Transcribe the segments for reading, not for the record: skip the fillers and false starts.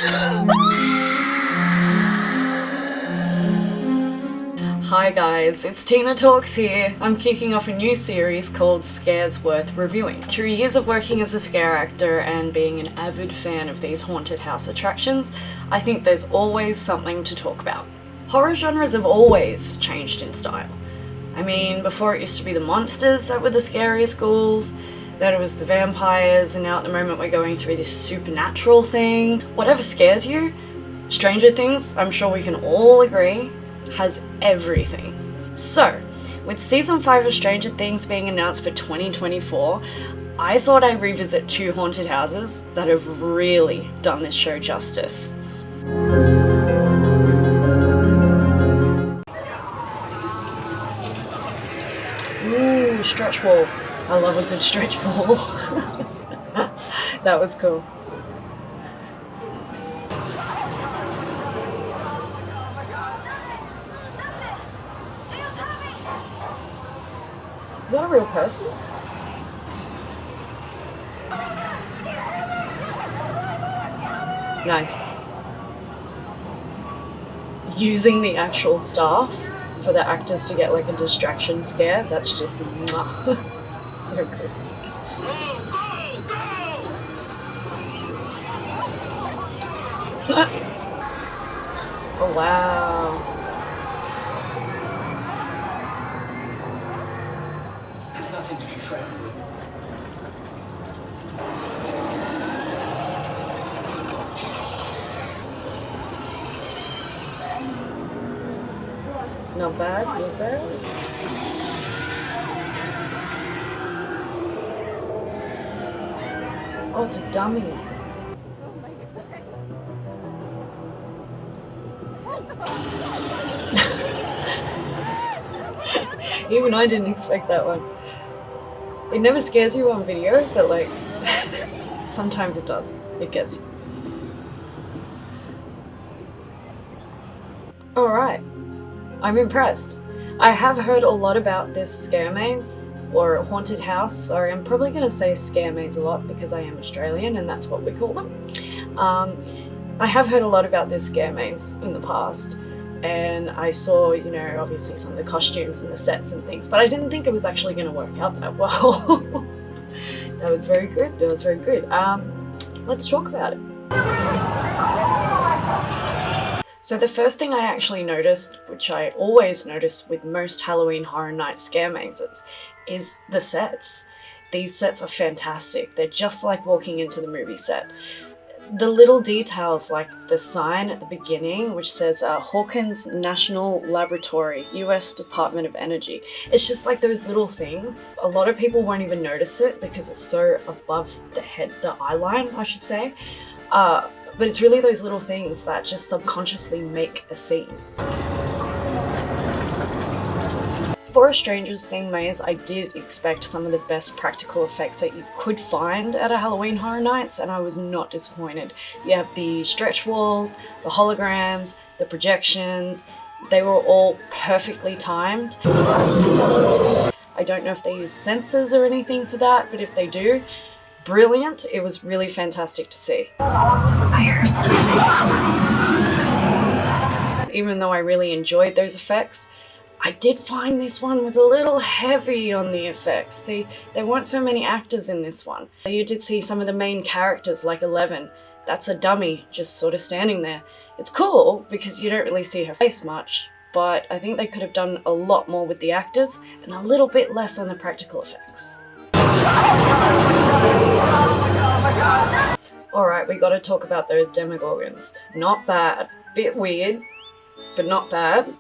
Hi guys, it's Tina Talks here. I'm kicking off a new series called Scares Worth Reviewing. Through years of working as a scare actor and being an avid fan of these haunted house attractions, I think there's always something to talk about. Horror genres have always changed in style. I mean, before it used to be the monsters that were the scariest ghouls, then it was the vampires, and now at the moment we're going through this supernatural thing. Whatever scares you, Stranger Things, I'm sure we can all agree, has everything. So, with season 5 of Stranger Things being announced for 2024, I thought I'd revisit 2 haunted houses that have really done this show justice. Ooh, stretch wall. I love a good stretch wall. That was cool. Is that a real person? Nice. Using the actual staff for the actors to get like a distraction scare, that's just mwah. So good. Go, go, go! Oh wow. There's nothing to be frightened with. Not bad, not bad. Oh, it's a dummy. Even I didn't expect that one. It never scares you on video, but like, sometimes it does. It gets you. Alright, I'm impressed. I have heard a lot about this scare maze, or haunted house. Sorry, I'm probably going to say scare maze a lot because I am Australian and that's what we call them. I have heard a lot about this scare maze in the past, and I saw, you know, obviously some of the costumes and the sets and things, but I didn't think it was actually going to work out that well. That was very good. That was very good. Let's talk about it. So the first thing I actually noticed, which I always notice with most Halloween Horror Nights scare mazes, is the sets. These sets are fantastic. They're just like walking into the movie set. The little details like the sign at the beginning which says Hawkins National Laboratory, US Department of Energy. It's just like those little things. A lot of people won't even notice it because it's so above the head, the eye line, I should say. But it's really those little things that just subconsciously make a scene. For a Stranger's Thing maze, I did expect some of the best practical effects that you could find at a Halloween Horror Nights, and I was not disappointed. You have the stretch walls, the holograms, the projections. They were all perfectly timed. I don't know if they use sensors or anything for that, but if they do, brilliant. It was really fantastic to see. I heard something. Even though I really enjoyed those effects, I did find this one was a little heavy on the effects. See, there weren't so many actors in this one. You did see some of the main characters like 11. That's a dummy just sort of standing there. It's cool because you don't really see her face much, but I think they could have done a lot more with the actors and a little bit less on the practical effects. Alright, we gotta talk about those demogorgons. Not bad. Bit weird, but not bad.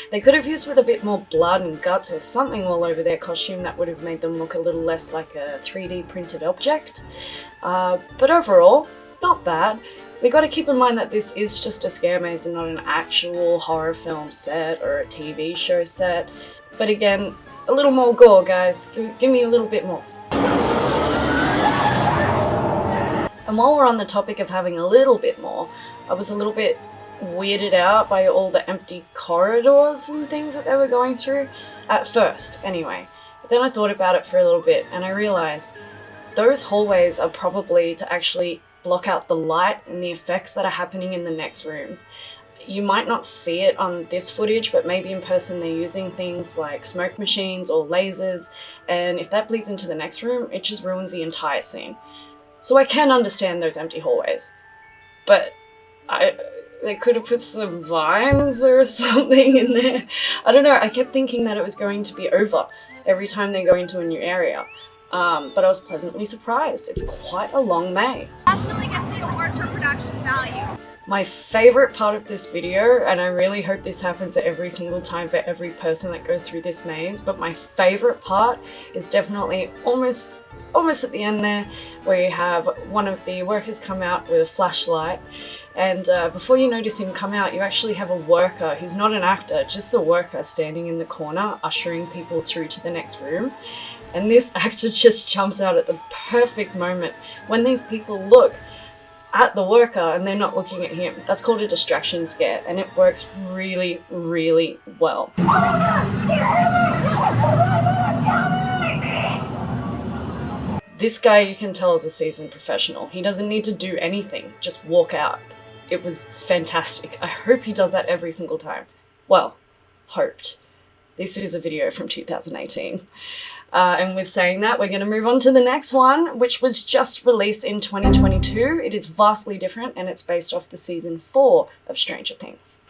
They could have used with a bit more blood and guts or something all over their costume that would have made them look a little less like a 3D printed object. But overall, not bad. We gotta keep in mind that this is just a scare maze and not an actual horror film set or a TV show set. But again, a little more gore, guys. Give me a little bit more. And while we're on the topic of having a little bit more, I was a little bit weirded out by all the empty corridors and things that they were going through. At first, anyway. But then I thought about it for a little bit and I realized those hallways are probably to actually block out the light and the effects that are happening in the next rooms. You might not see it on this footage, but maybe in person they're using things like smoke machines or lasers, and if that bleeds into the next room, it just ruins the entire scene. So I can understand those empty hallways, but they could have put some vines or something in there. I don't know, I kept thinking that it was going to be over every time they go into a new area. But I was pleasantly surprised. It's quite a long maze. Definitely gets the award for production value. My favorite part of this video, and I really hope this happens every single time for every person that goes through this maze, but my favorite part is definitely almost at the end there, where you have one of the workers come out with a flashlight, and before you notice him come out, you actually have a worker who's not an actor, just a worker standing in the corner ushering people through to the next room. And this actor just jumps out at the perfect moment when these people look at the worker and they're not looking at him. That's called a distraction scare, and it works really, really well. This guy, you can tell, is a seasoned professional. He doesn't need to do anything, just walk out. It was fantastic. I hope he does that every single time. Well, hoped. This is a video from 2018. And with saying that, we're going to move on to the next one, which was just released in 2022. It is vastly different, and it's based off the season 4 of Stranger Things.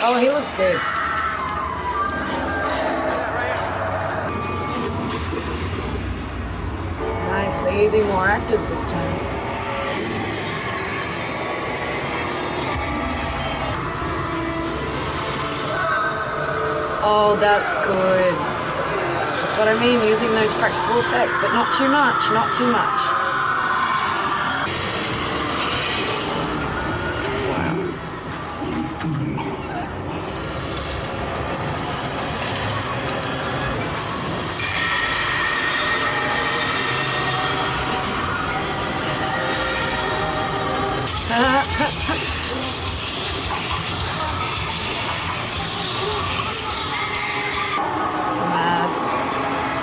Oh, he looks good. Nice, they're using more actors this time. Oh, that's good. That's what I mean, using those practical effects, but not too much, not too much.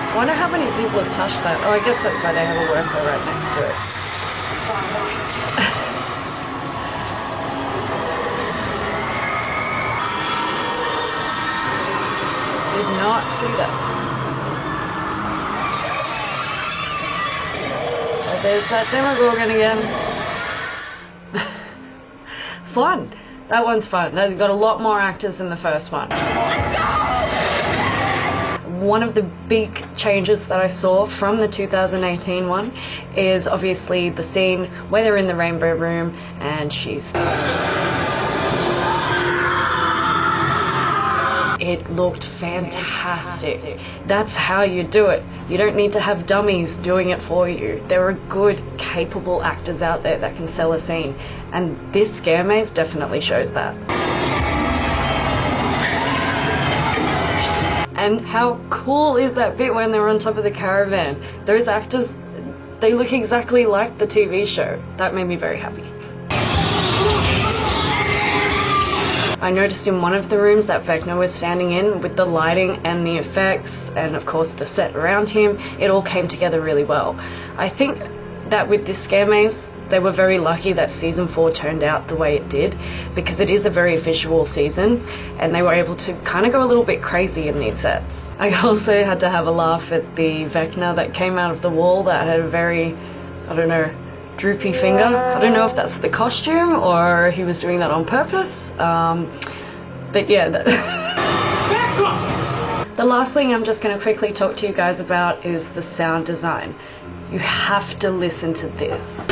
I wonder how many people have touched that. Oh, I guess that's why they have a worker right next to it. Did not see that. Oh, there's that Demogorgon again. Fun. That one's fun. They've got a lot more actors than the first one. One of the big changes that I saw from the 2018 one is obviously the scene where they're in the rainbow room and she's... It looked fantastic. That's how you do it. You don't need to have dummies doing it for you. There are good, capable actors out there that can sell a scene, and this scare maze definitely shows that. And how cool is that bit when they're on top of the caravan? Those actors, they look exactly like the TV show. That made me very happy. I noticed in one of the rooms that Vecna was standing in, with the lighting and the effects and of course the set around him, it all came together really well. I think that with this scare maze, they were very lucky that season 4 turned out the way it did, because it is a very visual season and they were able to kind of go a little bit crazy in these sets. I also had to have a laugh at the Vecna that came out of the wall that had a very, I don't know, droopy finger. I don't know if that's the costume or he was doing that on purpose, but yeah. The last thing I'm just going to quickly talk to you guys about is the sound design. You have to listen to this.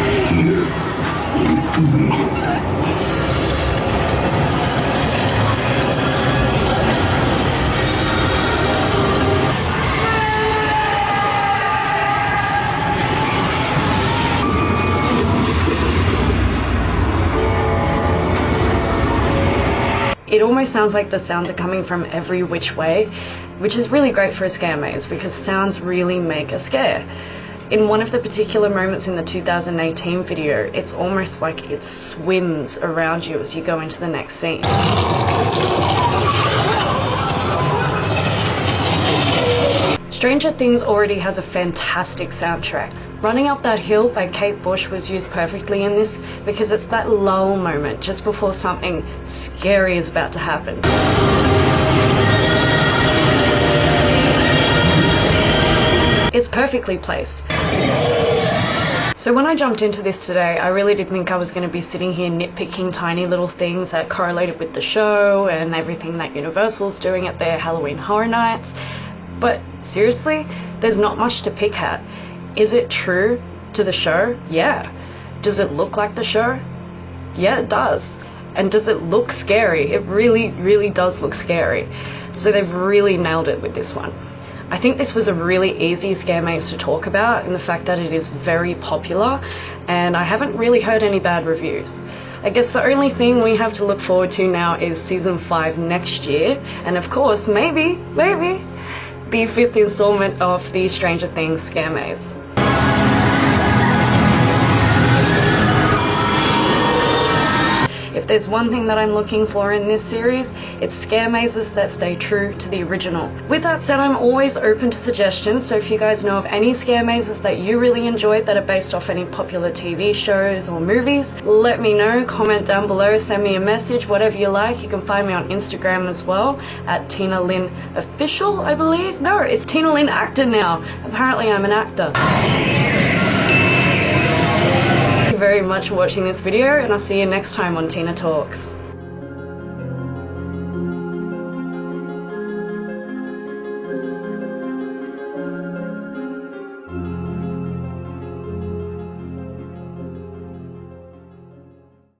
It almost sounds like the sounds are coming from every which way, which is really great for a scare maze because sounds really make a scare. In one of the particular moments in the 2018 video, it's almost like it swims around you as you go into the next scene. Stranger Things already has a fantastic soundtrack. Running Up That Hill by Kate Bush was used perfectly in this because it's that lull moment just before something scary is about to happen. It's perfectly placed. So when I jumped into this today, I really did think I was going to be sitting here nitpicking tiny little things that correlated with the show and everything that Universal's doing at their Halloween Horror Nights. But seriously, there's not much to pick at. Is it true to the show? Yeah. Does it look like the show? Yeah, it does. And does it look scary? It really, really does look scary. So they've really nailed it with this one. I think this was a really easy scare maze to talk about in the fact that it is very popular, and I haven't really heard any bad reviews. I guess the only thing we have to look forward to now is season 5 next year, and of course, maybe, the 5th installment of the Stranger Things scare maze. If there's one thing that I'm looking for in this series, it's scare mazes that stay true to the original. With that said, I'm always open to suggestions, so if you guys know of any scare mazes that you really enjoyed that are based off any popular TV shows or movies, let me know, comment down below, send me a message, whatever you like. You can find me on Instagram as well, at Tina Lynn Official, I believe. No, it's Tina Lynn Actor now. Apparently I'm an actor. Thank you very much for watching this video, and I'll see you next time on Tina Talks.